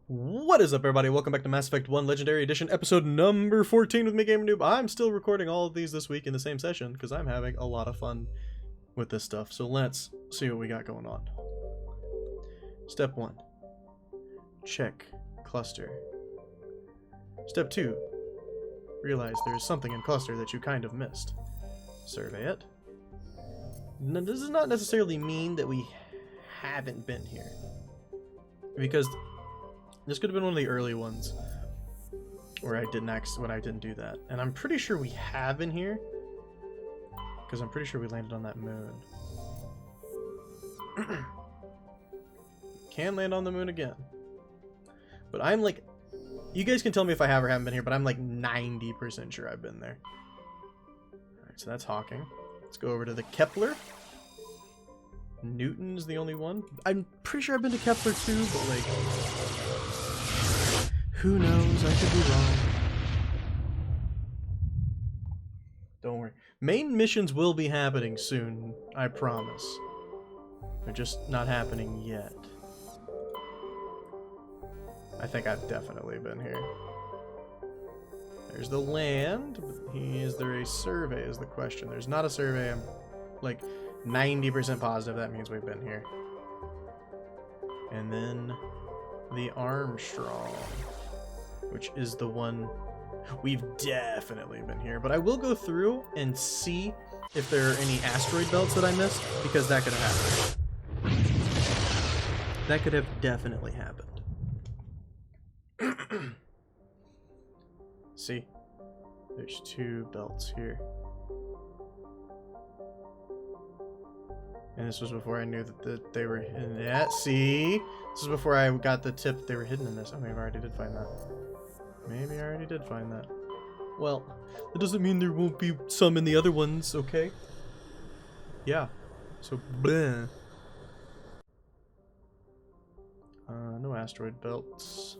What is up, everybody? Welcome back to Mass Effect 1 Legendary Edition, episode number 14 with me, GamerKnoob. I'm still recording all of these this week in the same session because I'm having a lot of fun with this stuff. So let's see what we got going on. Step 1. Check cluster. Step 2. Realize there's something in cluster that you kind of missed. Survey it. Now, this does not necessarily mean that we haven't been here, because this could have been one of the early ones where I didn't do that. And I'm pretty sure we have been here, because I'm pretty sure we landed on that moon. Can land on the moon again. But I'm like, you guys can tell me if I have or haven't been here, but I'm like 90% sure I've been there. Alright, so that's Hawking. Let's go over to the Kepler. Newton's the only one. I'm pretty sure I've been to Kepler too, but like, who knows? I could be wrong. Don't worry. Main missions will be happening soon, I promise. They're just not happening yet. I think I've definitely been here. There's the land. Is there a survey is the question. There's not a survey. I'm like 90% positive that means we've been here. And then the Armstrong, which is the one we've definitely been here. But I will go through and see if there are any asteroid belts that I missed, because that could have happened. That could have definitely happened. See, there's 2 belts here. And this was before I knew that they were in that. See? This is before I got the tip they were hidden in this. Oh, maybe I already did find that. Maybe I already did find that. Well, that doesn't mean there won't be some in the other ones, okay? Yeah. So, bleh. No asteroid belts.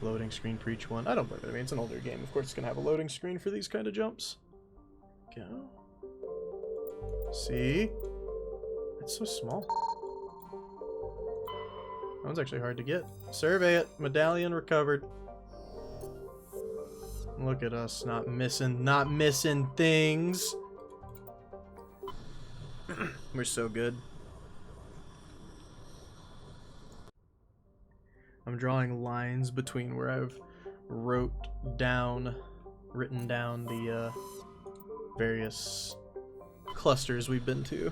Loading screen for each one. I don't believe it. I mean, it's an older game. Of course, it's going to have a loading screen for these kind of jumps. Go. See? It's so small. That one's actually hard to get. Survey it. Medallion recovered. Look at us. Not missing things. We're so good. I'm drawing lines between where I've written down the various clusters we've been to.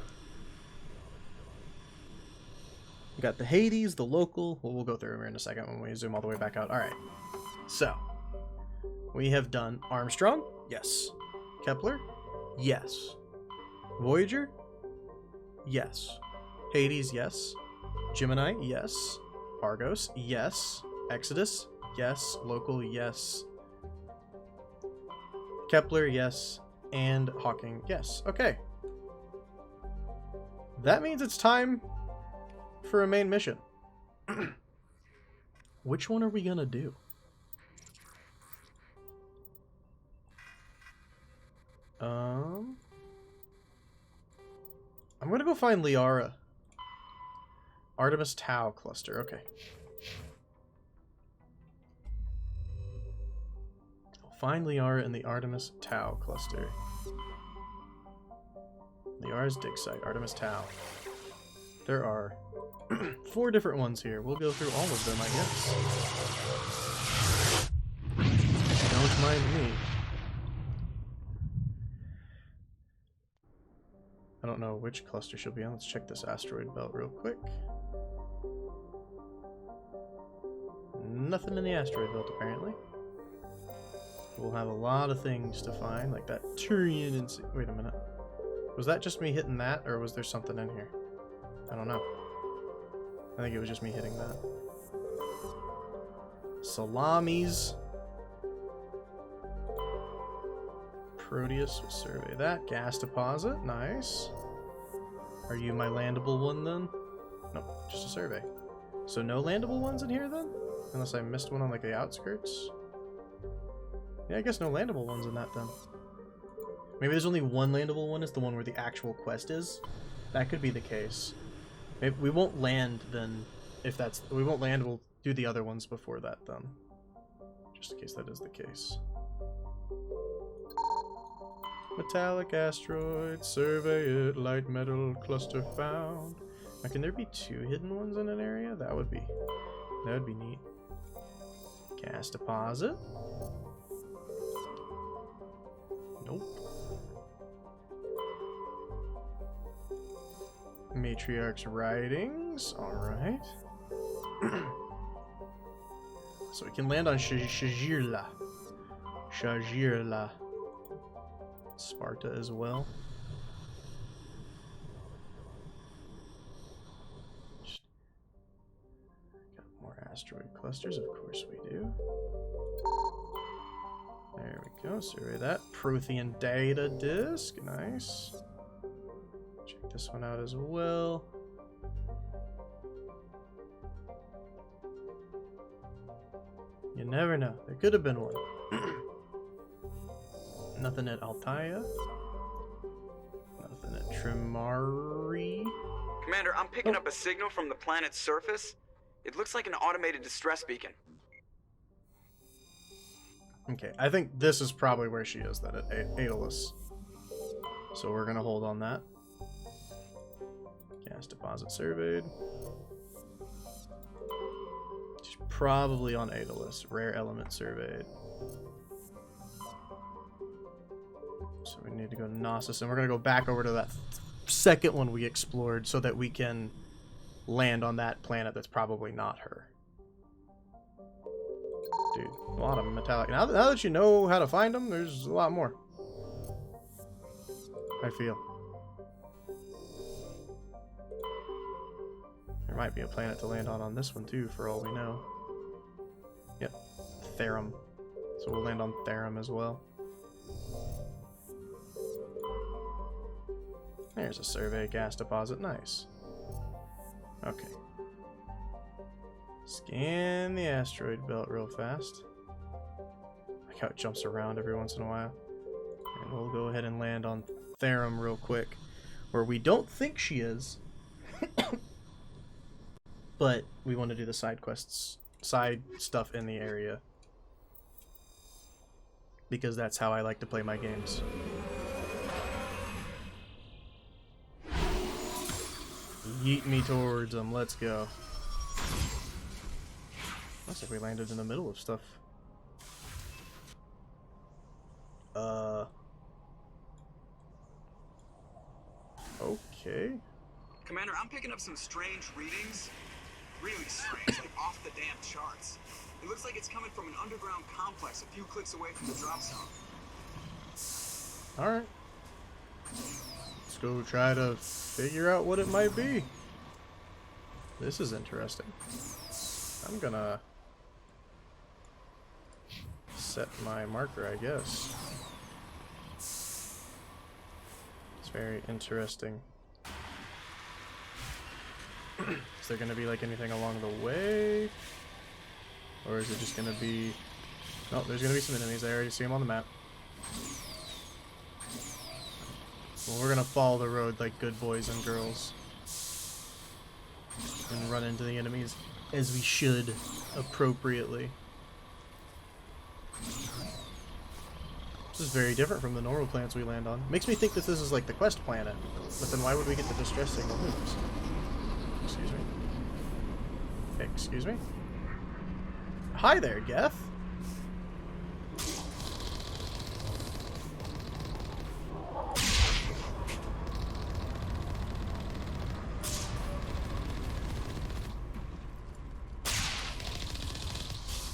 We got the Hades, the local. Well, we'll go through them in a second when we zoom all the way back out. All right. So we have done Armstrong. Yes. Kepler. Yes. Voyager. Yes. Hades. Yes. Gemini. Yes. Argos, yes. Exodus, yes. Local, yes. Kepler, yes. And Hawking, yes. Okay. That means it's time for a main mission. Which one are we gonna do? I'm gonna go find Liara. Artemis Tau cluster, okay. I'll find Liara in the Artemis Tau cluster. Liara's dig site, Artemis Tau. There are 4 different ones here. We'll go through all of them, I guess. Don't mind me. I don't know which cluster she'll be on. Let's check this asteroid belt real quick. Nothing in the asteroid belt, apparently. We'll have a lot of things to find, like that Turian and... Wait a minute. Was that just me hitting that, or was there something in here? I don't know. I think it was just me hitting that. Salamis. Proteus, we'll survey that. Gas deposit, nice. Are you my landable one then? Nope, just a survey. So no landable ones in here then? Unless I missed one on like the outskirts. Yeah, I guess no landable ones in that then. Maybe there's only one landable one, is the one where the actual quest is. That could be the case. Maybe we won't land then, if that's... We won't land, we'll do the other ones before that then. Just in case that is the case. Metallic asteroid, survey it, light metal cluster found. Now, can there be 2 hidden ones in an area? That would be neat. Gas deposit. Nope. Matriarch's writings. Alright. So we can land on Shajirla. Sparta as well. Got more asteroid clusters, of course we do. There we go, survey that. Prothean data disk, nice. Check this one out as well. You never know, there could have been one. Nothing at Altaia. Nothing at Trimari. Commander, I'm picking up a signal from the planet's surface. It looks like an automated distress beacon. Okay, I think this is probably where she is, then, at Aeolus. So we're gonna hold on that. Gas deposit surveyed. She's probably on Aeolus. Rare element surveyed. So we need to go to Nausicaa, and we're gonna go back over to that second one we explored so that we can land on that planet that's probably not her. Dude, a lot of metallic. Now that you know how to find them, there's a lot more. I feel. There might be a planet to land on this one too, for all we know. Yep, Therum. So we'll land on Therum as well. There's a survey gas deposit, nice. Okay. Scan the asteroid belt real fast. Like how it jumps around every once in a while. And we'll go ahead and land on Therum real quick, where we don't think she is. But we want to do the side quests, side stuff in the area. Because that's how I like to play my games. Yeet me towards them, let's go. Looks like we landed in the middle of stuff. Okay. Commander, I'm picking up some strange readings. Really strange, like off the damn charts. It looks like it's coming from an underground complex a few clicks away from the drop zone. Alright. Let's go try to figure out what it might be. This is interesting. I'm gonna set my marker, I guess. It's very interesting. Is there gonna be like anything along the way? Or is it just gonna be... Oh, there's gonna be some enemies. I already see them on the map. Well, we're gonna follow the road like good boys and girls. And run into the enemies as we should, appropriately. This is very different from the normal planets we land on. Makes me think that this is like the quest planet. But then why would we get the distress signal? Oops. Excuse me. Excuse me? Hi there, Geth.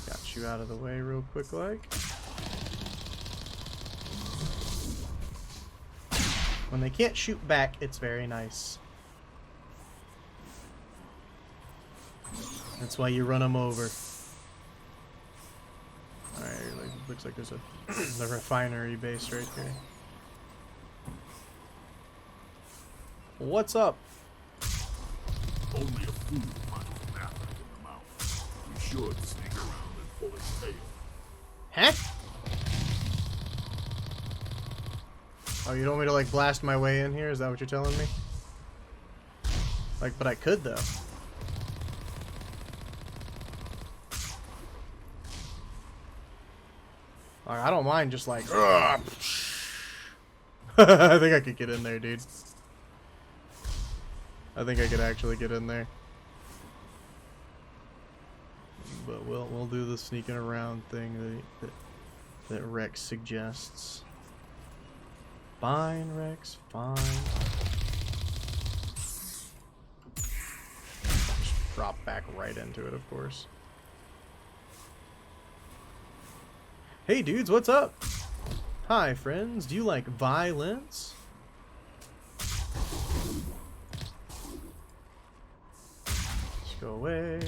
Got you out of the way real quick like. When they can't shoot back, it's very nice. That's why you run them over. Alright, looks like there's a the refinery base right here. What's up? Only a fool might snap in the mouth. You should sneak around and pull his tail. Huh? Oh, you don't want me to like blast my way in here? Is that what you're telling me? Like, but I could though. Like, I don't mind just like. I think I could get in there, dude. I think I could actually get in there. But we'll do the sneaking around thing that Rex suggests. Fine, Rex, fine. Just drop back right into it, of course. Hey dudes, what's up? Hi friends, do you like violence? Just go away.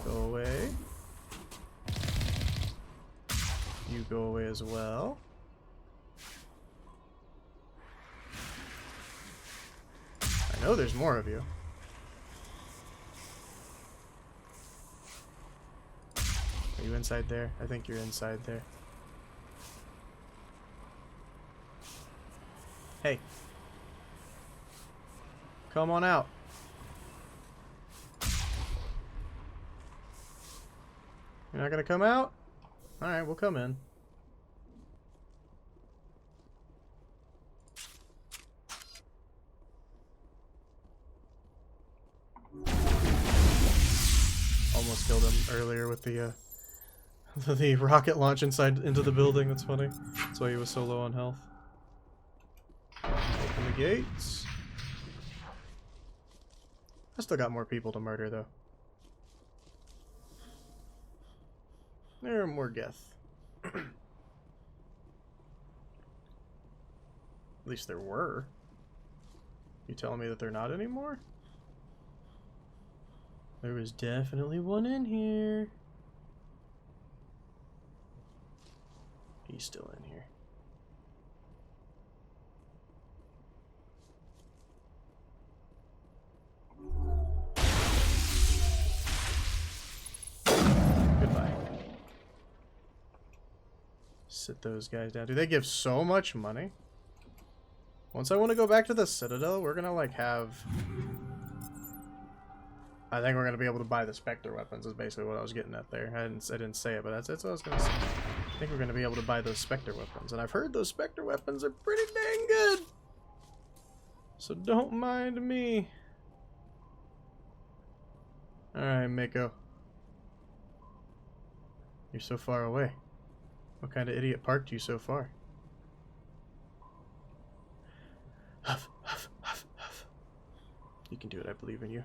Go away. You go away as well. I know there's more of you. Are you inside there? I think you're inside there. Hey. Come on out. You're not gonna come out? Alright, we'll come in. Almost killed him earlier with the the rocket launch into the building. That's funny. That's why he was so low on health. Open the gates. I still got more people to murder though. There are more Geth. At least there were. You telling me that they're not anymore? There was definitely one in here. He's still in here. Goodbye. Sit those guys down. Do they give so much money? Once I want to go back to the Citadel, we're gonna like have... I think we're gonna be able to buy the Spectre weapons is basically what I was getting at there. I didn't say it, but that's what I was gonna say. I think we're gonna be able to buy those Spectre weapons. And I've heard those Spectre weapons are pretty dang good. So don't mind me. Alright, Mako. You're so far away. What kind of idiot parked you so far? Huff, huff, huff, huff. You can do it, I believe in you.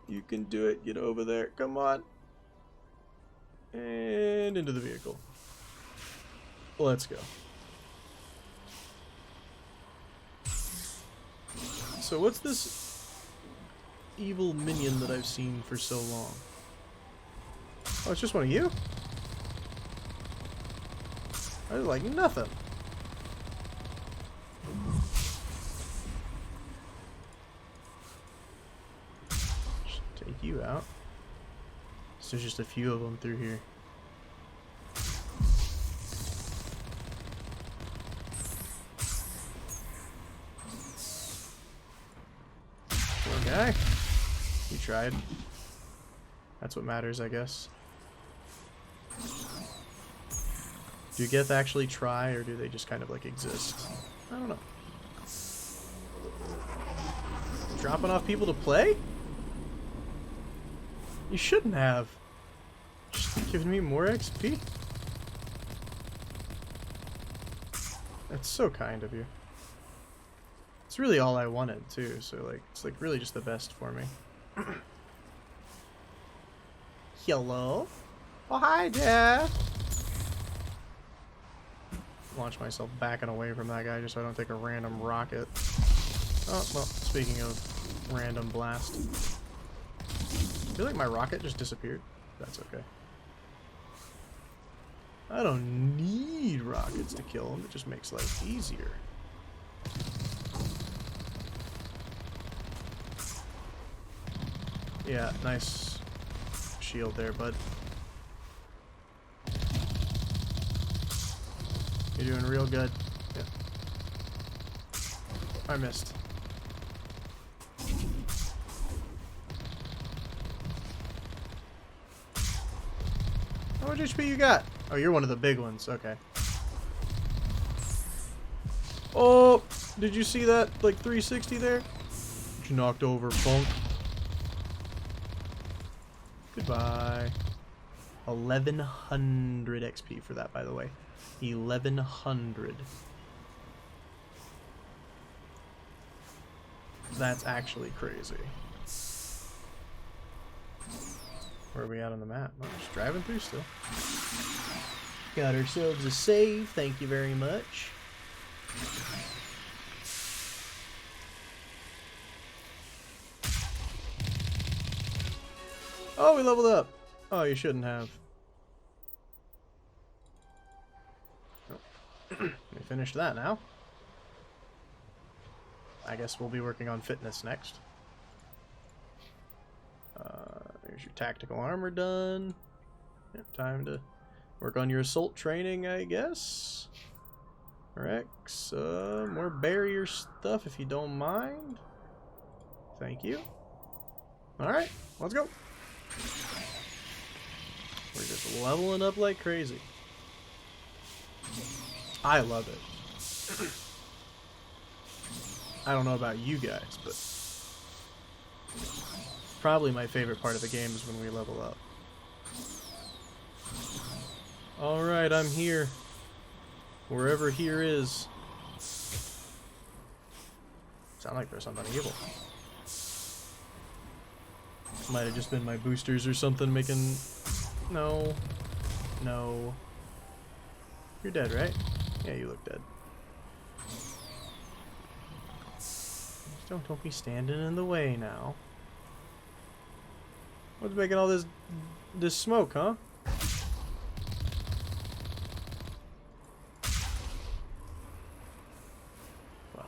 You can do it, get over there, come on. And into the vehicle. Let's go. So what's this evil minion that I've seen for so long? Oh, it's just one of you? I like nothing. Take you out. So there's just a few of them through here. Poor guy. You tried. That's what matters, I guess. Do Geth actually try, or do they just kind of like exist? I don't know. Dropping off people to play? You shouldn't have. Just giving me more XP. That's so kind of you. It's really all I wanted too, so like it's like really just the best for me. Hello? Oh hi there. Launch myself backing away from that guy just so I don't take a random rocket. Oh, well, speaking of random blast. I feel like my rocket just disappeared. That's okay. I don't need rockets to kill him. It just makes life easier. Yeah, nice shield there, bud. You're doing real good. Yeah. I missed. How much HP you got? Oh, you're one of the big ones. Okay. Oh, did you see that? Like 360 there? You knocked over, punk. Goodbye. 1100 XP for that, by the way. 1100. That's actually crazy. Where are we at on the map? Oh, just driving through still. Got ourselves a save. Thank you very much. Oh, we leveled up. Oh, you shouldn't have. Oh. We finished that now. I guess we'll be working on fitness next. There's your tactical armor done. Yeah, time to work on your assault training, I guess. Rex, more barrier stuff if you don't mind. Thank you. Alright, let's go. We're just leveling up like crazy. I love it. I don't know about you guys, but probably my favorite part of the game is when we level up. Alright, I'm here. Wherever here is. Sound like there's something evil. Might have just been my boosters or something making... No. No. You're dead, right? Yeah, you look dead. Don't be standing in the way now. What's making all this smoke, huh? Well,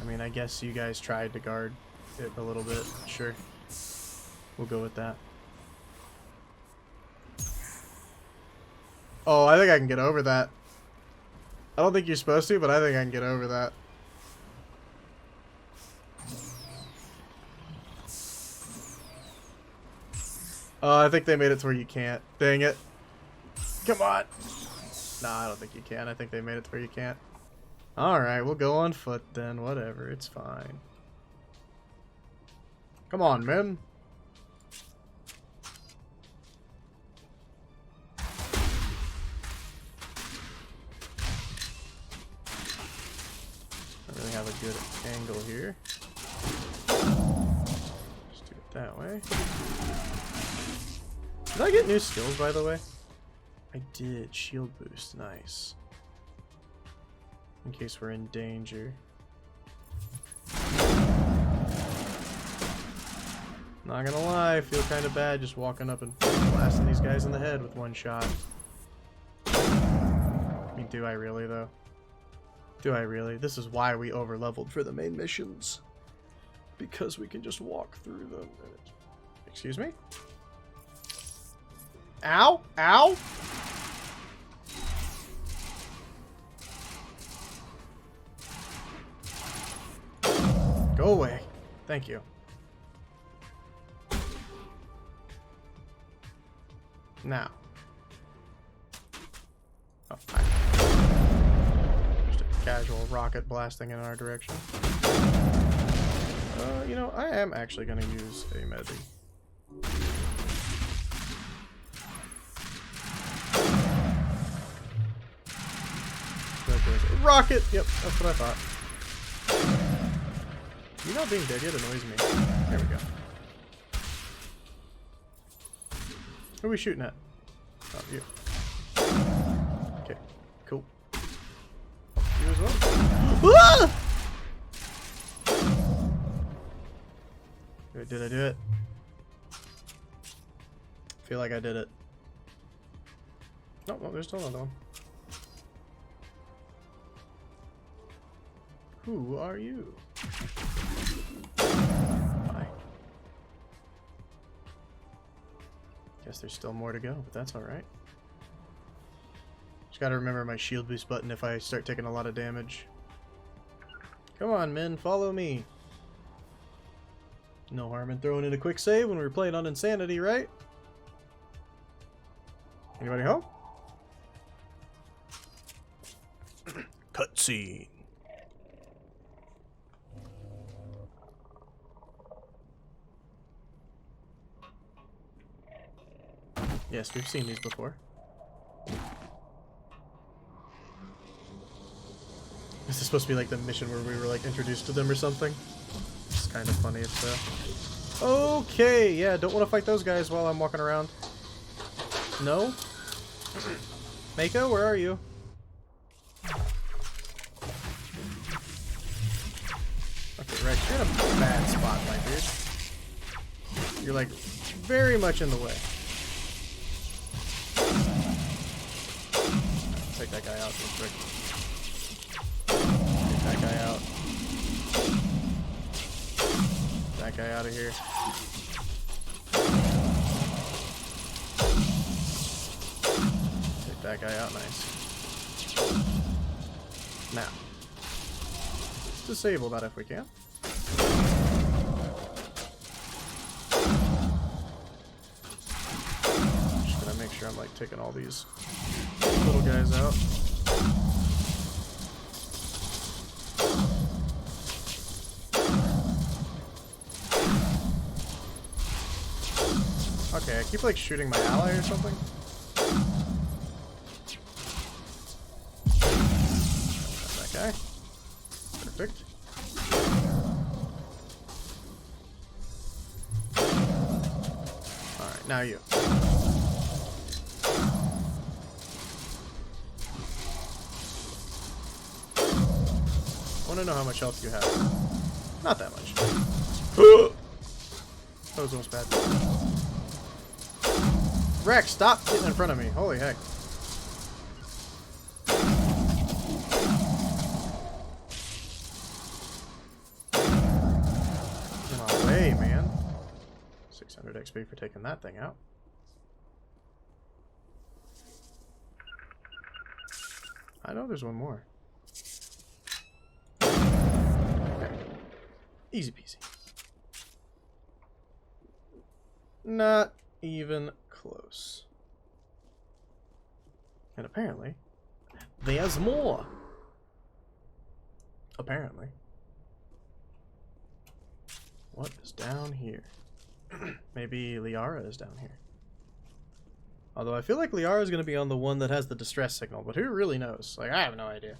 I mean, I guess you guys tried to guard it a little bit. Sure, we'll go with that. Oh, I think I can get over that. I don't think you're supposed to, but I think I can get over that. I think they made it to where you can't. Dang it. Come on. Nah, I don't think you can. I think they made it to where you can't. Alright, we'll go on foot then. Whatever, it's fine. Come on, man. I really have a good angle here. Just do it that way. Did I get new skills, by the way? I did. Shield boost. Nice. In case we're in danger. Not gonna lie, I feel kind of bad just walking up and blasting these guys in the head with one shot. I mean, do I really, though? Do I really? This is why we over-leveled for the main missions. Because we can just walk through them. Excuse me? Ow! Ow! Go away. Thank you. Now. Oh, hi. Just a casual rocket blasting in our direction. You know, I am actually going to use a Medi. Rocket! Yep, that's what I thought. You not being dead yet annoys me. There we go. Who are we shooting at? Oh, you. Okay, cool. You as well? Ah! Did I do it? I feel like I did it. No, there's still another one. Who are you? Hi. Guess there's still more to go, but that's alright. Just gotta remember my shield boost button if I start taking a lot of damage. Come on, men, follow me. No harm in throwing in a quick save when we're playing on Insanity, right? Anybody home? Cutscene. Yes, we've seen these before. Is this supposed to be like the mission where we were like introduced to them or something? It's kind of funny if so. Okay, yeah, don't want to fight those guys while I'm walking around. No? Mako, where are you? Okay, Rex, you're in a bad spot, my dude. You're like very much in the way. Take that guy out real quick. Take that guy out. That guy out of here. Take that guy out, nice. Now, let's disable that if we can. Just gonna make sure I'm like taking all these little guys out. Okay, I keep like shooting my ally or something. That guy. Perfect. Alright, now you. I want to know how much health you have. Not that much. That was almost bad. Rex, stop getting in front of me. Holy heck. Get my way, man. 600 XP for taking that thing out. I know there's one more. Okay. Easy peasy. Not even close. And apparently, there's more. Apparently. What is down here? Maybe Liara is down here. Although I feel like Liara is going to be on the one that has the distress signal, but who really knows? Like, I have no idea.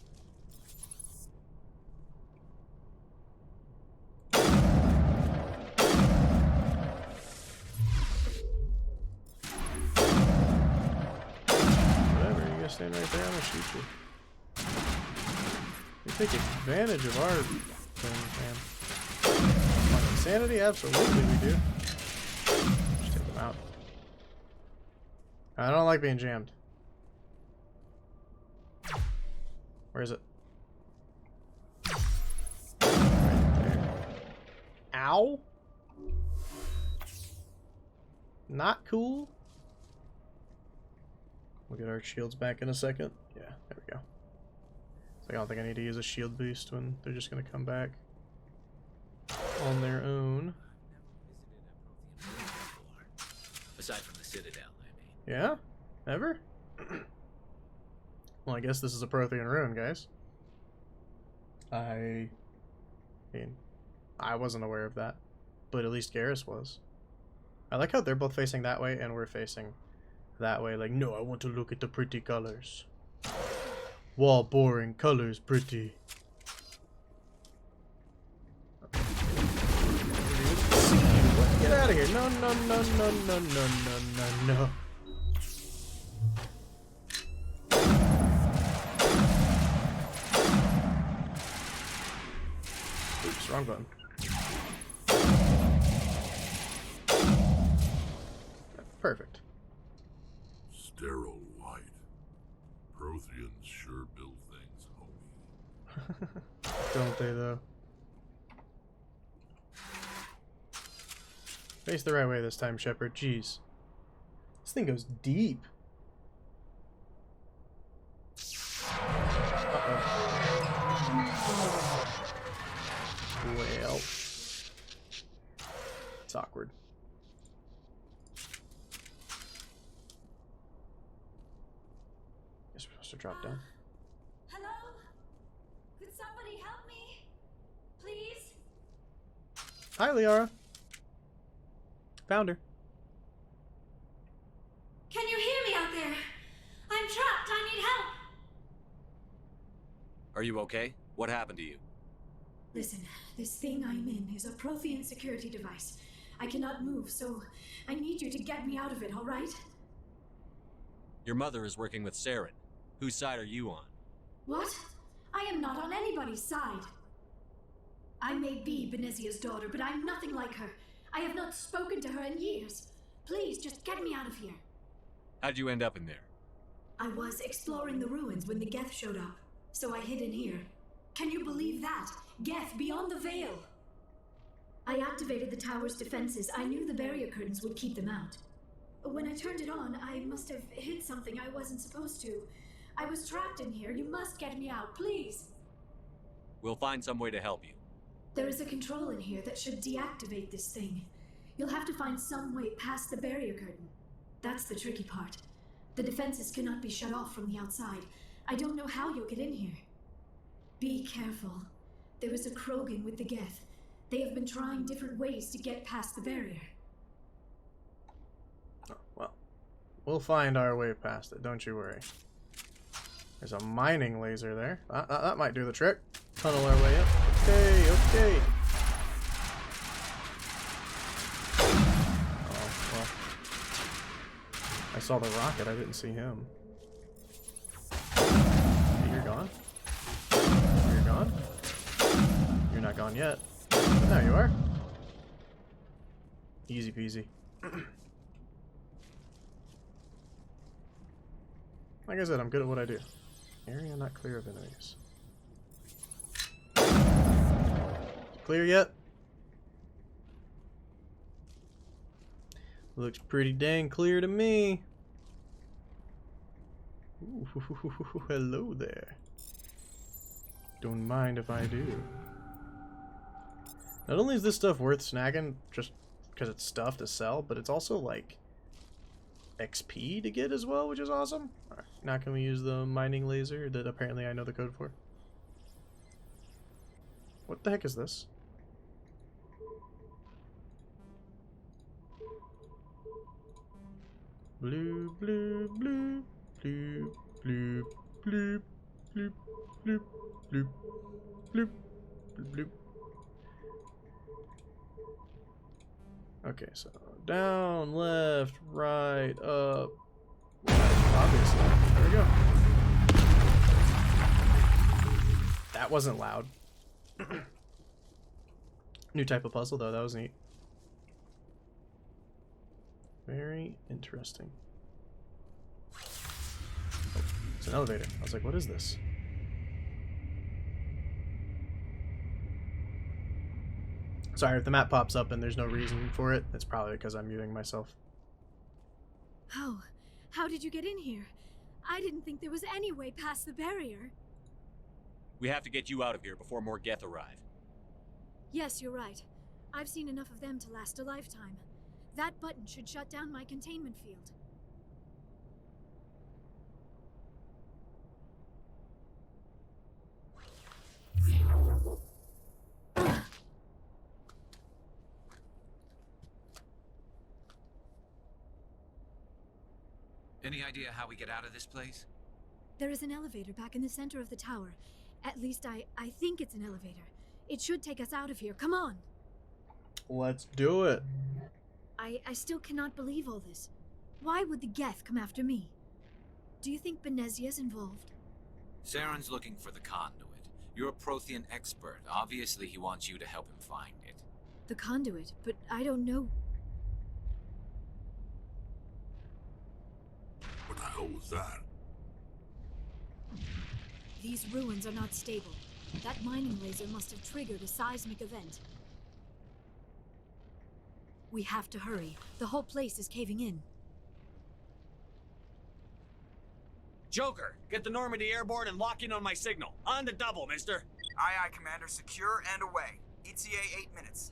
Stand right there, I'm gonna shoot you. We take advantage of our thing, man. On Insanity? Absolutely we do. Just take them out. I don't like being jammed. Where is it? Right there. Ow! Not cool. We'll get our shields back in a second. Yeah, there we go. So I don't think I need to use a shield boost when they're just going to come back on their own. Aside from the Citadel, I mean. Yeah? Ever? Well, I guess this is a Prothean ruin, guys. I mean, I wasn't aware of that, but at least Garrus was. I like how they're both facing that way and we're facing that way. Like, no, I want to look at the pretty colors. Wall boring, colors pretty. Get out of here. No, no, no, no, no, no, no, no, no. Oops, wrong button. Perfect. Sterile white. Protheans sure build things, homie. Don't they, though? Face the right way this time, Shepard. Jeez. This thing goes deep. to drop down. Hello? Could somebody help me? Please? Hi, Liara. Found her. Can you hear me out there? I'm trapped. I need help. Are you okay? What happened to you? Listen, this thing I'm in is a Protean security device. I cannot move, so I need you to get me out of it, all right? Your mother is working with Saren. Whose side are you on? What? I am not on anybody's side. I may be Benezia's daughter, but I'm nothing like her. I have not spoken to her in years. Please, just get me out of here. How'd you end up in there? I was exploring the ruins when the Geth showed up, so I hid in here. Can you believe that? Geth beyond the veil! I activated the tower's defenses. I knew the barrier curtains would keep them out. When I turned it on, I must have hit something I wasn't supposed to. I was trapped in here. You must get me out, please! We'll find some way to help you. There is a control in here that should deactivate this thing. You'll have to find some way past the barrier curtain. That's the tricky part. The defenses cannot be shut off from the outside. I don't know how you'll get in here. Be careful. There is a Krogan with the Geth. They have been trying different ways to get past the barrier. Oh, well, we'll find our way past it, don't you worry. There's a mining laser there. That might do the trick. Tunnel our way up. Okay, okay. Oh, well. I saw the rocket, I didn't see him. Okay, you're gone. You're gone. You're not gone yet. But now you are. Easy peasy. Like I said, I'm good at what I do. Area not clear of enemies. Clear yet? Looks pretty dang clear to me. Ooh, hello there. Don't mind if I do. Not only is this stuff worth snagging just because it's stuff to sell, but it's also like XP to get as well, which is awesome. Alright, now can we use the mining laser that apparently I know the code for? What the heck is this? Blue, blue, blue, blue, blue, blue, blue, blue, blue, blue, blue. Okay, so down, left, right, up. Obviously. There we go. That wasn't loud. New type of puzzle, though. That was neat. Very interesting. Oh, it's an elevator. I was like, what is this? Sorry if the map pops up and there's no reason for it. It's probably because I'm muting myself. How did you get in here? I didn't think there was any way past the barrier. We have to get you out of here before more Geth arrive. Yes, you're right. I've seen enough of them to last a lifetime. That button should shut down my containment field. Any idea how we get out of this place? There is an elevator back in the center of the tower. At least I think it's an elevator. It should take us out of here. Come on! Let's do it. I still cannot believe all this. Why would the Geth come after me? Do you think Benezia's involved? Saren's looking for the conduit. You're a Protean expert. Obviously, he wants you to help him find it. The conduit, but I don't know. What the hell was that? These ruins are not stable. That mining laser must have triggered a seismic event. We have to hurry. The whole place is caving in. Joker, get the Normandy airborne and lock in on my signal. On the double, mister. Aye, aye, Commander. Secure and away. ETA 8 minutes.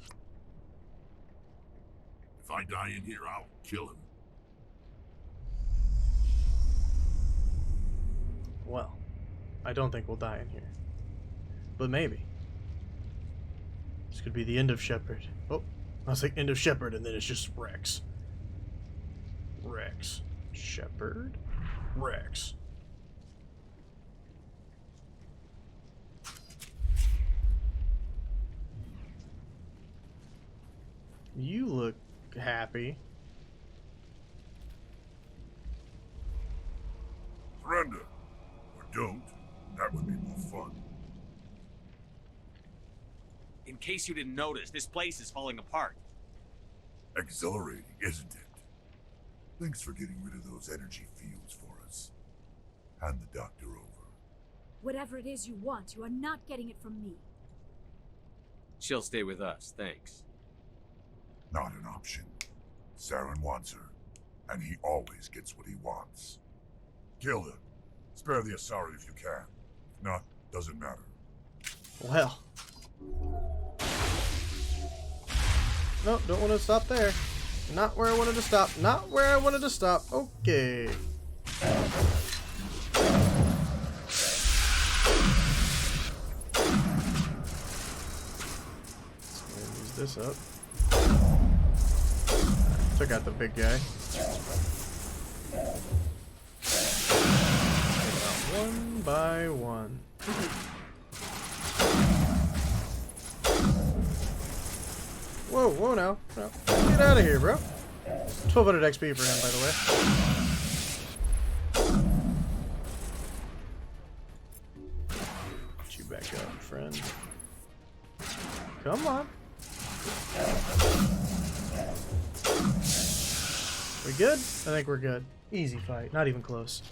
If I die in here, I'll kill him. Well, I don't think we'll die in here. But maybe. This could be the end of Shepard. Oh, I was like end of Shepard, and then it's just Rex. Rex. Shepard. Rex. You look happy. Surrender. Or don't. That would be more fun. In case you didn't notice, this place is falling apart. Exhilarating, isn't it? Thanks for getting rid of those energy fields for us. Hand the doctor over. Whatever it is you want, you are not getting it from me. She'll stay with us, thanks. Not an option. Saren wants her, and he always gets what he wants. Kill her. Spare the Asari if you can. If not, doesn't matter. Well. No, don't want to stop there. Not where I wanted to stop. Not where I wanted to stop. Okay. Let's use this up. Took out the big guy. One by one. Whoa, whoa now. No. Get out of here, bro. 1200 XP for him, by the way. Get you back up, friend. Come on. We good? I think we're good. Easy fight. Not even close.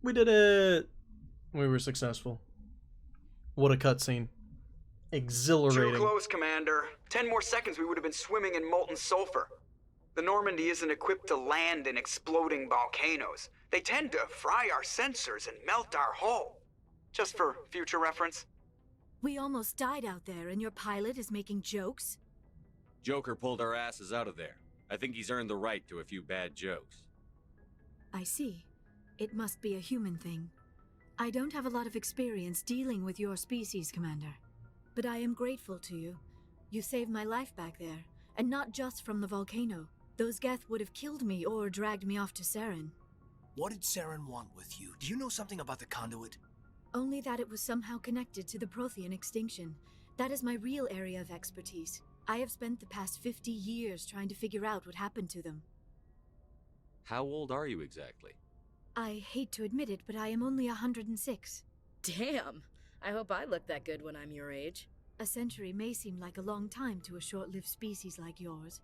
We did it! We were successful. What a cutscene. Exhilarating. Too close, Commander. 10 more seconds we would have been swimming in molten sulfur. The Normandy isn't equipped to land in exploding volcanoes. They tend to fry our sensors and melt our hull. Just for future reference. We almost died out there, and your pilot is making jokes? Joker pulled our asses out of there. I think he's earned the right to a few bad jokes. I see. It must be a human thing. I don't have a lot of experience dealing with your species, Commander. But I am grateful to you. You saved my life back there, and not just from the volcano. Those Geth would have killed me or dragged me off to Saren. What did Saren want with you? Do you know something about the conduit? Only that it was somehow connected to the Prothean extinction. That is my real area of expertise. I have spent the past 50 years trying to figure out what happened to them. How old are you exactly? I hate to admit it, but I am only 106. Damn! I hope I look that good when I'm your age. A century may seem like a long time to a short-lived species like yours.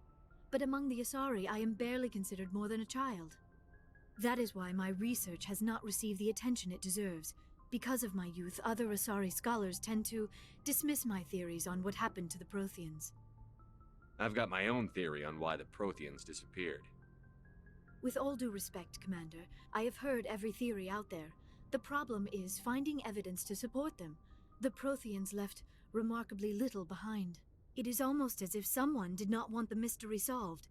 But among the Asari, I am barely considered more than a child. That is why my research has not received the attention it deserves. Because of my youth, other Asari scholars tend to dismiss my theories on what happened to the Protheans. I've got my own theory on why the Protheans disappeared. With all due respect, Commander, I have heard every theory out there. The problem is finding evidence to support them. The Protheans left remarkably little behind. It is almost as if someone did not want the mystery solved.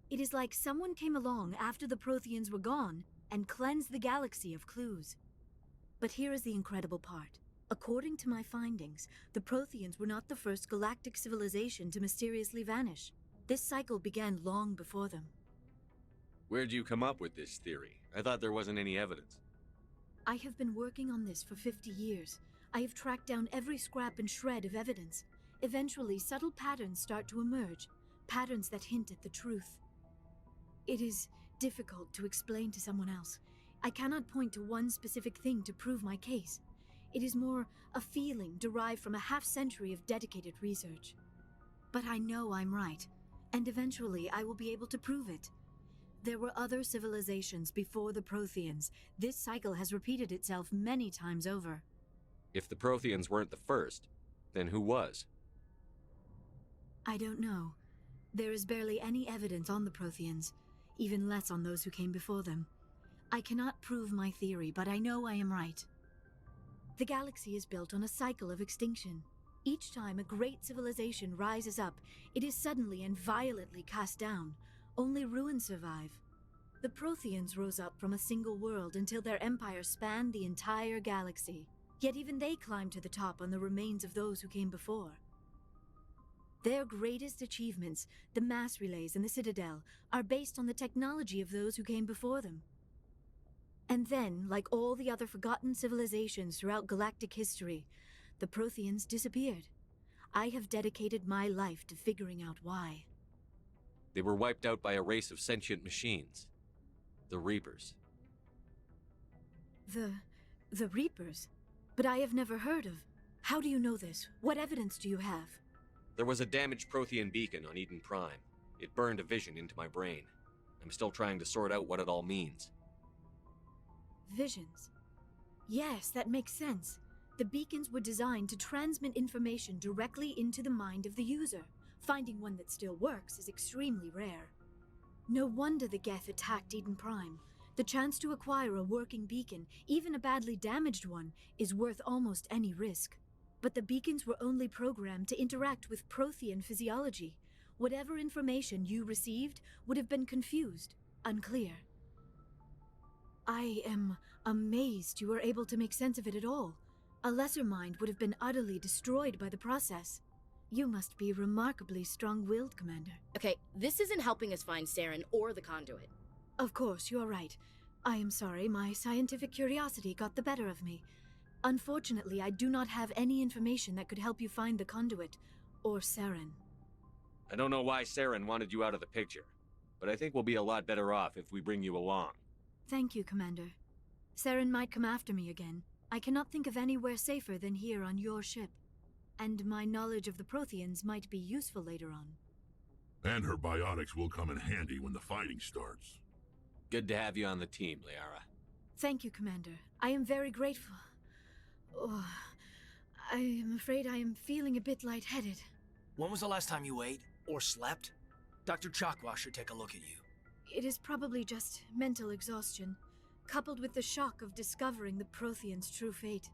It is like someone came along after the Protheans were gone and cleansed the galaxy of clues. But here is the incredible part. According to my findings, the Protheans were not the first galactic civilization to mysteriously vanish. This cycle began long before them. Where'd you come up with this theory? I thought there wasn't any evidence. I have been working on this for 50 years. I have tracked down every scrap and shred of evidence. Eventually, subtle patterns start to emerge, patterns that hint at the truth. It is difficult to explain to someone else. I cannot point to one specific thing to prove my case. It is more a feeling derived from a half-century of dedicated research. But I know I'm right, and eventually I will be able to prove it. There were other civilizations before the Protheans. This cycle has repeated itself many times over. If the Protheans weren't the first, then who was? I don't know. There is barely any evidence on the Protheans, even less on those who came before them. I cannot prove my theory, but I know I am right. The galaxy is built on a cycle of extinction. Each time a great civilization rises up, it is suddenly and violently cast down. Only ruins survive. The Protheans rose up from a single world until their empire spanned the entire galaxy. Yet even they climbed to the top on the remains of those who came before. Their greatest achievements, the mass relays and the Citadel, are based on the technology of those who came before them. And then, like all the other forgotten civilizations throughout galactic history, the Protheans disappeared. I have dedicated my life to figuring out why. They were wiped out by a race of sentient machines. The Reapers. The Reapers? But I have never heard of. How do you know this? What evidence do you have? There was a damaged Prothean beacon on Eden Prime. It burned a vision into my brain. I'm still trying to sort out what it all means. Visions. Yes, that makes sense. The beacons were designed to transmit information directly into the mind of the user. Finding one that still works is extremely rare. No wonder the Geth attacked Eden Prime. The chance to acquire a working beacon, even a badly damaged one, is worth almost any risk. But the beacons were only programmed to interact with Prothean physiology. Whatever information you received would have been confused, unclear. I am amazed you were able to make sense of it at all. A lesser mind would have been utterly destroyed by the process. You must be remarkably strong-willed, Commander. Okay, this isn't helping us find Saren or the conduit. Of course, you are right. I am sorry, my scientific curiosity got the better of me. Unfortunately, I do not have any information that could help you find the conduit, or Saren. I don't know why Saren wanted you out of the picture, but I think we'll be a lot better off if we bring you along. Thank you, Commander. Saren might come after me again. I cannot think of anywhere safer than here on your ship. And my knowledge of the Protheans might be useful later on. And her biotics will come in handy when the fighting starts. Good to have you on the team, Liara. Thank you, Commander. I am very grateful. Oh, I am afraid I am feeling a bit lightheaded. When was the last time you ate or slept? Dr. Chakwa should take a look at you. It is probably just mental exhaustion, coupled with the shock of discovering the Protheans' true fate.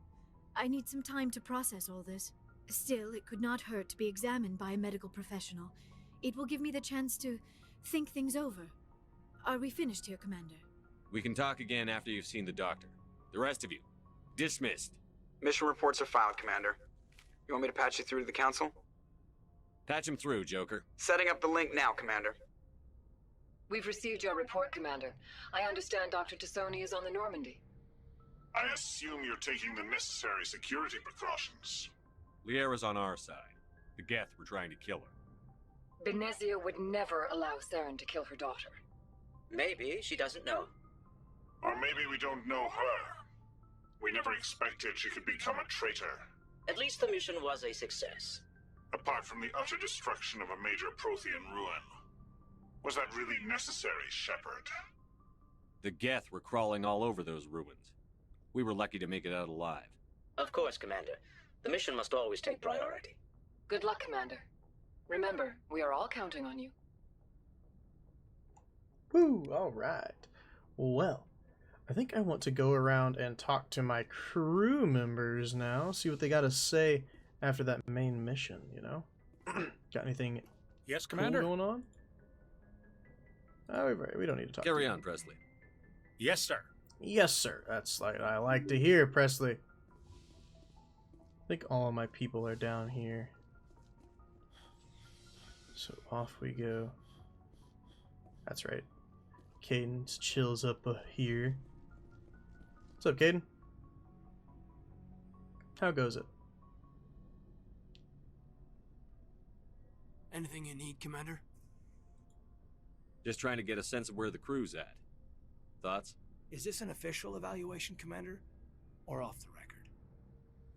I need some time to process all this. Still, it could not hurt to be examined by a medical professional. It will give me the chance to think things over. Are we finished here, Commander? We can talk again after you've seen the doctor. The rest of you, dismissed. Mission reports are filed, Commander. You want me to patch you through to the Council? Patch him through, Joker. Setting up the link now, Commander. We've received your report, Commander. I understand Dr. Tassoni is on the Normandy. I assume you're taking the necessary security precautions. Liara's on our side. The Geth were trying to kill her. Benezia would never allow Saren to kill her daughter. Maybe she doesn't know. Or maybe we don't know her. We never expected she could become a traitor. At least the mission was a success. Apart from the utter destruction of a major Prothean ruin. Was that really necessary, Shepard? The Geth were crawling all over those ruins. We were lucky to make it out alive. Of course, Commander. The mission must always take priority. Good luck, Commander. Remember, we are all counting on you. Woo, alright. Well, I think I want to go around and talk to my crew members now, see what they got to say after that main mission, you know? Got anything yes, Commander? cool going on? Oh, we don't need to talk. Carry on, Presley. Yes, sir. Yes, sir. That's like I like to hear, Presley. I think all of my people are down here. So off we go. That's right. Caden chills up here. What's up, Caden? How goes it? Anything you need, Commander? Just trying to get a sense of where the crew's at. Thoughts? Is this an official evaluation, Commander? Or off the record?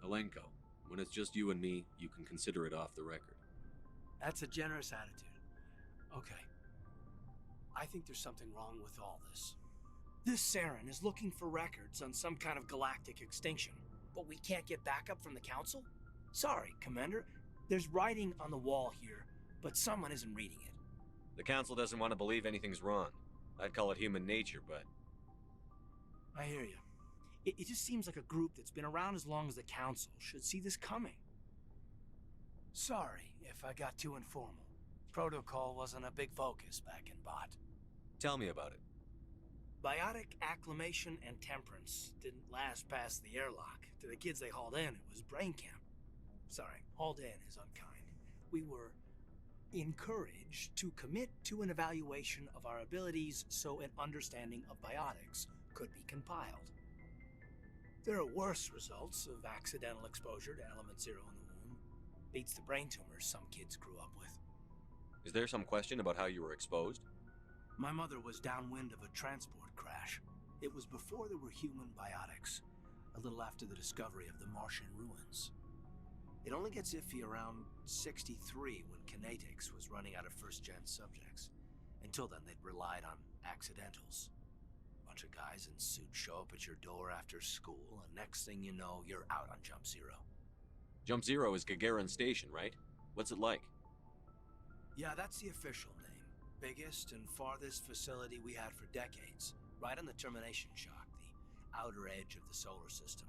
Alenko, when it's just you and me, you can consider it off the record. That's a generous attitude. Okay. I think there's something wrong with all this. This Saren is looking for records on some kind of galactic extinction, but we can't get backup from the Council? Sorry, Commander. There's writing on the wall here, but someone isn't reading it. The Council doesn't want to believe anything's wrong. I'd call it human nature, but... I hear you. It just seems like a group that's been around as long as the Council should see this coming. Sorry if I got too informal. Protocol wasn't a big focus back in Bot. Tell me about it. Biotic acclimation and temperance didn't last past the airlock. To the kids they hauled in, it was brain camp. Sorry, hauled in is unkind. We were encouraged to commit to an evaluation of our abilities so an understanding of biotics could be compiled. There are worse results of accidental exposure to element 0 in the womb. Beats the brain tumors some kids grew up with. Is there some question about how you were exposed? My mother was downwind of a transport crash. It was before there were human biotics, a little after the discovery of the Martian ruins. It only gets iffy around 63 when kinetics was running out of first-gen subjects. Until then, they'd relied on accidentals. Bunch of guys in suits show up at your door after school, and next thing you know, you're out on Jump Zero. Jump Zero is Gagarin Station, right? What's it like? Yeah, that's the official name. Biggest and farthest facility we had for decades. Right on the termination shock, the outer edge of the solar system.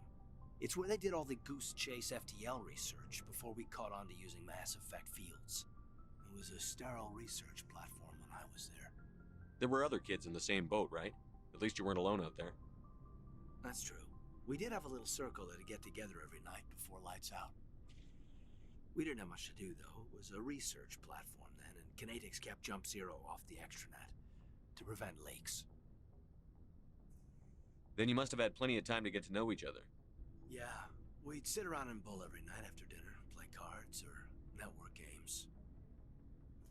It's where they did all the Goose Chase FTL research before we caught on to using mass effect fields. It was a sterile research platform when I was there. There were other kids in the same boat, right? At least you weren't alone out there. That's true. We did have a little circle that'd get together every night before lights out. We didn't have much to do, though. It was a research platform then, and kinetics kept Jump Zero off the extranet to prevent leaks. Then you must have had plenty of time to get to know each other. Yeah, we'd sit around and bull every night after dinner, play cards or network games.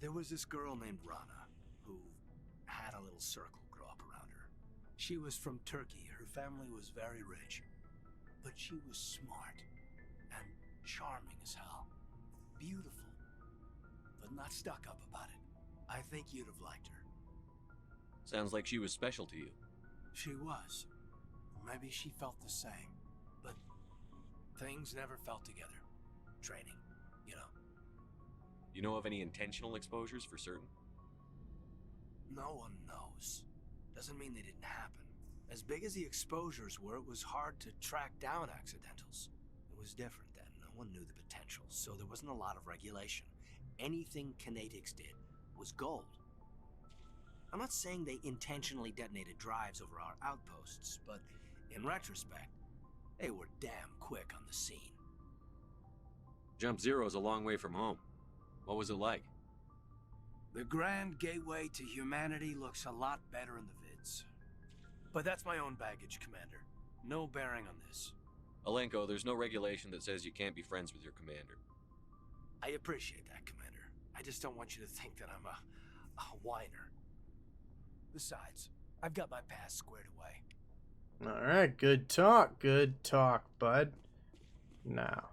There was this girl named Rana, who had a little circle grow up around her. She was from Turkey, her family was very rich, but she was smart and charming as hell. Beautiful, but not stuck up about it. I think you'd have liked her. Sounds like she was special to you. She was. Maybe she felt the same. But things never felt together. Training, you know. You know of any intentional exposures for certain? No one knows. Doesn't mean they didn't happen. As big as the exposures were, it was hard to track down accidentals. It was different then. No one knew the potential, so there wasn't a lot of regulation. Anything kinetics did was gold. I'm not saying they intentionally detonated drives over our outposts, but in retrospect, they were damn quick on the scene. Jump Zero is a long way from home. What was it like? The grand gateway to humanity looks a lot better in the vids. But that's my own baggage, Commander. No bearing on this. Alenko, there's no regulation that says you can't be friends with your commander. I appreciate that, Commander. I just don't want you to think that I'm a whiner. Besides, I've got my past squared away. Alright, good talk, bud. Now,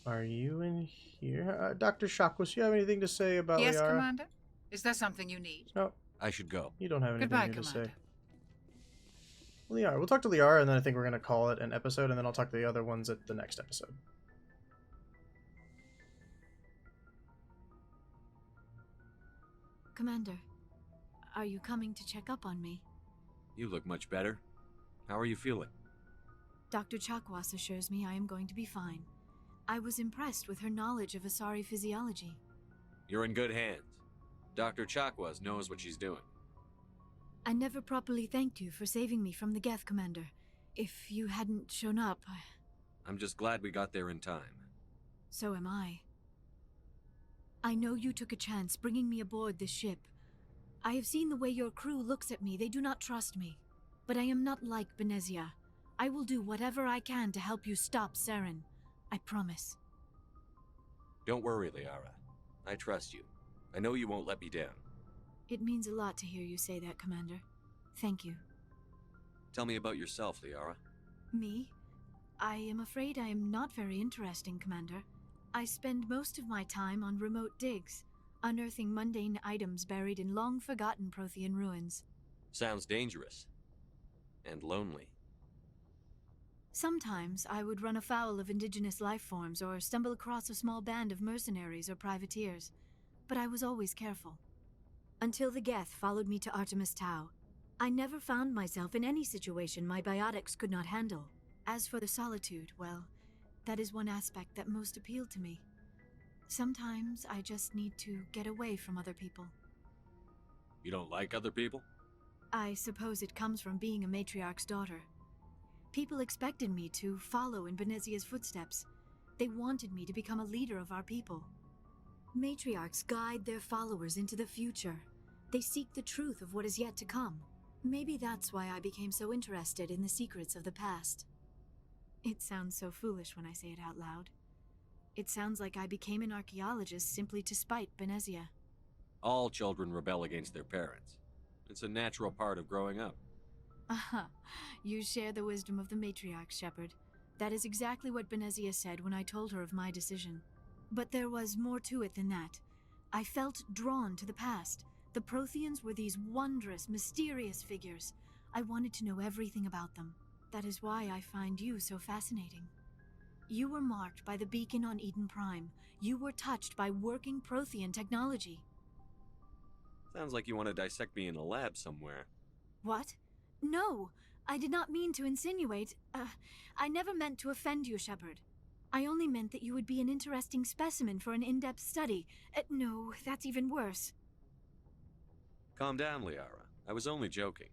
are you in here? Dr. Shockwell, you have anything to say about Yes, Liara? Commander? Is there something you need? No. I should go. You don't have anything Goodbye, new to Commander. say. Liara. We'll talk to Liara, and then I think we're going to call it an episode, and then I'll talk to the other ones at the next episode. Commander, are you coming to check up on me? You look much better. How are you feeling? Dr. Chakwas assures me I am going to be fine. I was impressed with her knowledge of Asari physiology. You're in good hands. Dr. Chakwas knows what she's doing. I never properly thanked you for saving me from the Geth, Commander. If you hadn't shown up, I'm just glad we got there in time. So am I. I know you took a chance bringing me aboard this ship. I have seen the way your crew looks at me. They do not trust me. But I am not like Benezia. I will do whatever I can to help you stop Saren. I promise. Don't worry, Liara. I trust you. I know you won't let me down. It means a lot to hear you say that, Commander. Thank you. Tell me about yourself, Liara. Me? I am afraid I am not very interesting, Commander. I spend most of my time on remote digs, unearthing mundane items buried in long-forgotten Prothean ruins. Sounds dangerous. And lonely. Sometimes I would run afoul of indigenous life forms or stumble across a small band of mercenaries or privateers, but I was always careful. Until the Geth followed me to Artemis Tau, I never found myself in any situation my biotics could not handle. As for the solitude, well, that is one aspect that most appealed to me. Sometimes I just need to get away from other people. You don't like other people? I suppose it comes from being a matriarch's daughter. People expected me to follow in Benezia's footsteps. They wanted me to become a leader of our people. Matriarchs guide their followers into the future. They seek the truth of what is yet to come. Maybe that's why I became so interested in the secrets of the past. It sounds so foolish when I say it out loud. It sounds like I became an archaeologist simply to spite Benezia. All children rebel against their parents. It's a natural part of growing up. Aha, you share the wisdom of the matriarch, Shepard. That is exactly what Benezia said when I told her of my decision. But there was more to it than that. I felt drawn to the past. The Protheans were these wondrous, mysterious figures. I wanted to know everything about them. That is why I find you so fascinating. You were marked by the beacon on Eden Prime. You were touched by working Prothean technology. Sounds like you want to dissect me in a lab somewhere. What? No, I did not mean to insinuate. I never meant to offend you, Shepard. I only meant that you would be an interesting specimen for an in-depth study. No, that's even worse. Calm down, Liara. I was only joking.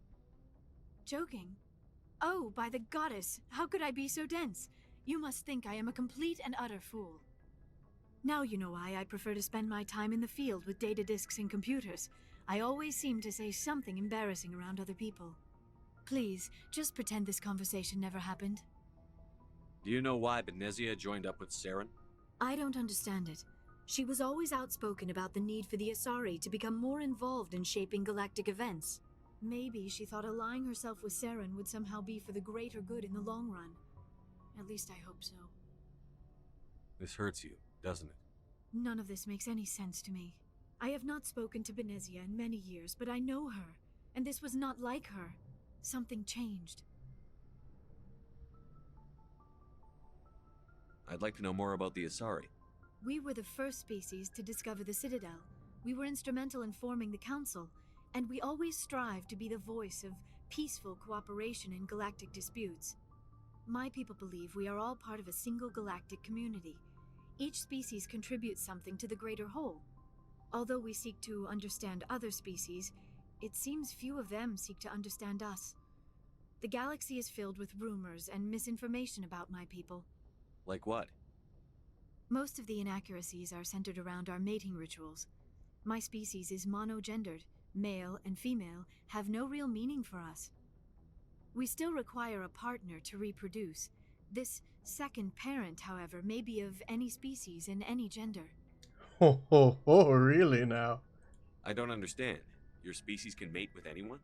Joking? Oh, by the goddess, how could I be so dense? You must think I am a complete and utter fool. Now you know why I prefer to spend my time in the field with data disks and computers. I always seem to say something embarrassing around other people. Please, just pretend this conversation never happened. Do you know why Benezia joined up with Saren? I don't understand it. She was always outspoken about the need for the Asari to become more involved in shaping galactic events. Maybe she thought allying herself with Saren would somehow be for the greater good in the long run. At least I hope so. This hurts you, doesn't it? None of this makes any sense to me. I have not spoken to Benezia in many years, but I know her, and this was not like her. Something changed. I'd like to know more about the Asari. We were the first species to discover the Citadel. We were instrumental in forming the Council, and we always strive to be the voice of peaceful cooperation in galactic disputes. My people believe we are all part of a single galactic community. Each species contributes something to the greater whole. Although we seek to understand other species, it seems few of them seek to understand us. The galaxy is filled with rumors and misinformation about my people. Like what? Most of the inaccuracies are centered around our mating rituals. My species is monogendered. Male and female have no real meaning for us. We still require a partner to reproduce. This second parent, however, may be of any species and any gender. Ho ho ho, really now? I don't understand. Your species can mate with anyone?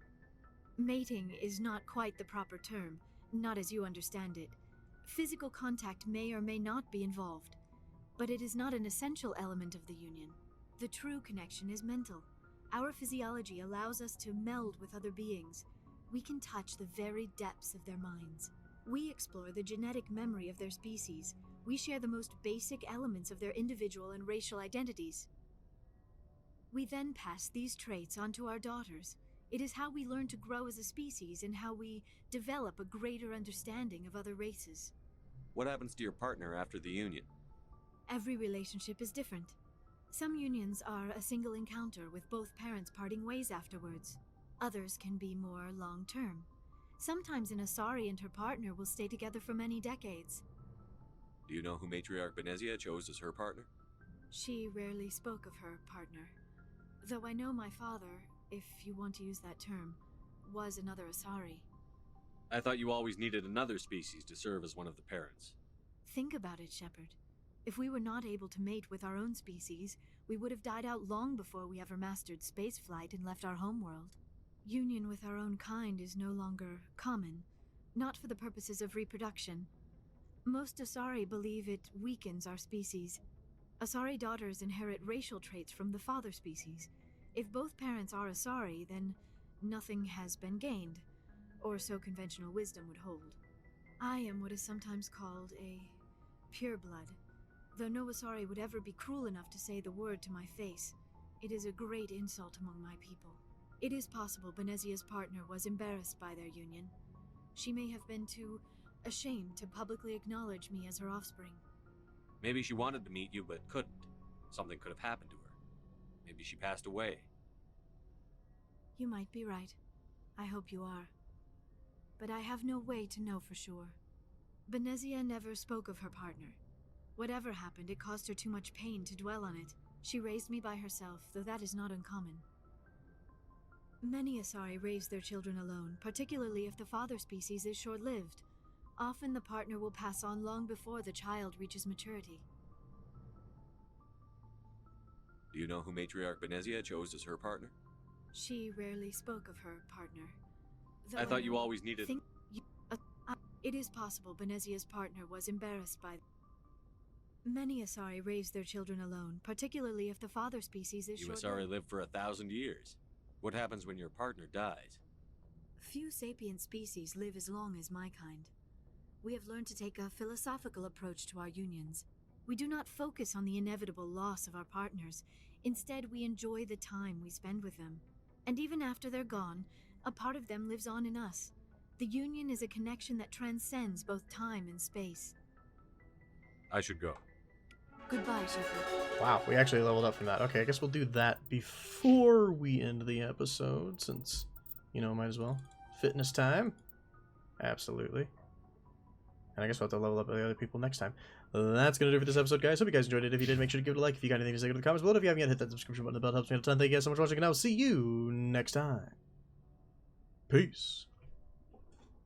Mating is not quite the proper term, not as you understand it. Physical contact may or may not be involved, but it is not an essential element of the union. The true connection is mental. Our physiology allows us to meld with other beings. We can touch the very depths of their minds. We explore the genetic memory of their species. We share the most basic elements of their individual and racial identities. We then pass these traits on to our daughters. It is how we learn to grow as a species and how we develop a greater understanding of other races. What happens to your partner after the union? Every relationship is different. Some unions are a single encounter with both parents parting ways afterwards. Others can be more long-term. Sometimes an Asari and her partner will stay together for many decades. Do you know who Matriarch Benezia chose as her partner? She rarely spoke of her partner. Though I know my father, if you want to use that term, was another Asari. I thought you always needed another species to serve as one of the parents. Think about it, Shepard. If we were not able to mate with our own species, we would have died out long before we ever mastered spaceflight and left our homeworld. Union with our own kind is no longer common, not for the purposes of reproduction. Most Asari believe it weakens our species. Asari daughters inherit racial traits from the father species. If both parents are Asari, then nothing has been gained, or so conventional wisdom would hold. I am what is sometimes called a pureblood, though no Asari would ever be cruel enough to say the word to my face. It is a great insult among my people. It is possible Benezia's partner was embarrassed by their union. She may have been too ashamed to publicly acknowledge me as her offspring. Maybe she wanted to meet you, but couldn't. Something could have happened to her. Maybe she passed away. You might be right. I hope you are. But I have no way to know for sure. Benezia never spoke of her partner. Whatever happened, it caused her too much pain to dwell on it. She raised me by herself, though that is not uncommon. Many Asari raise their children alone, particularly if the father species is short-lived. Often the partner will pass on long before the child reaches maturity. Do you know who Matriarch Benezia chose as her partner? She rarely spoke of her partner. Though I thought you always needed... It is possible Benezia's partner was embarrassed by... Many Asari raise their children alone, particularly if the father species is short-lived. You Asari live for 1,000 years. What happens when your partner dies? Few sapient species live as long as my kind. We have learned to take a philosophical approach to our unions. We do not focus on the inevitable loss of our partners. Instead, we enjoy the time we spend with them. And even after they're gone, a part of them lives on in us. The union is a connection that transcends both time and space. I should go. Goodbye, Shepard. Wow, we actually leveled up from that. Okay, I guess we'll do that before we end the episode, since, you know, might as well. Fitness time. Absolutely. And I guess we'll have to level up the other people next time. That's going to do it for this episode, guys. Hope you guys enjoyed it. If you did, make sure to give it a like. If you got anything to say, go to the comments below. If you haven't yet, hit that subscription button. The bell helps me a ton. Thank you guys so much for watching, and I'll see you next time. Peace.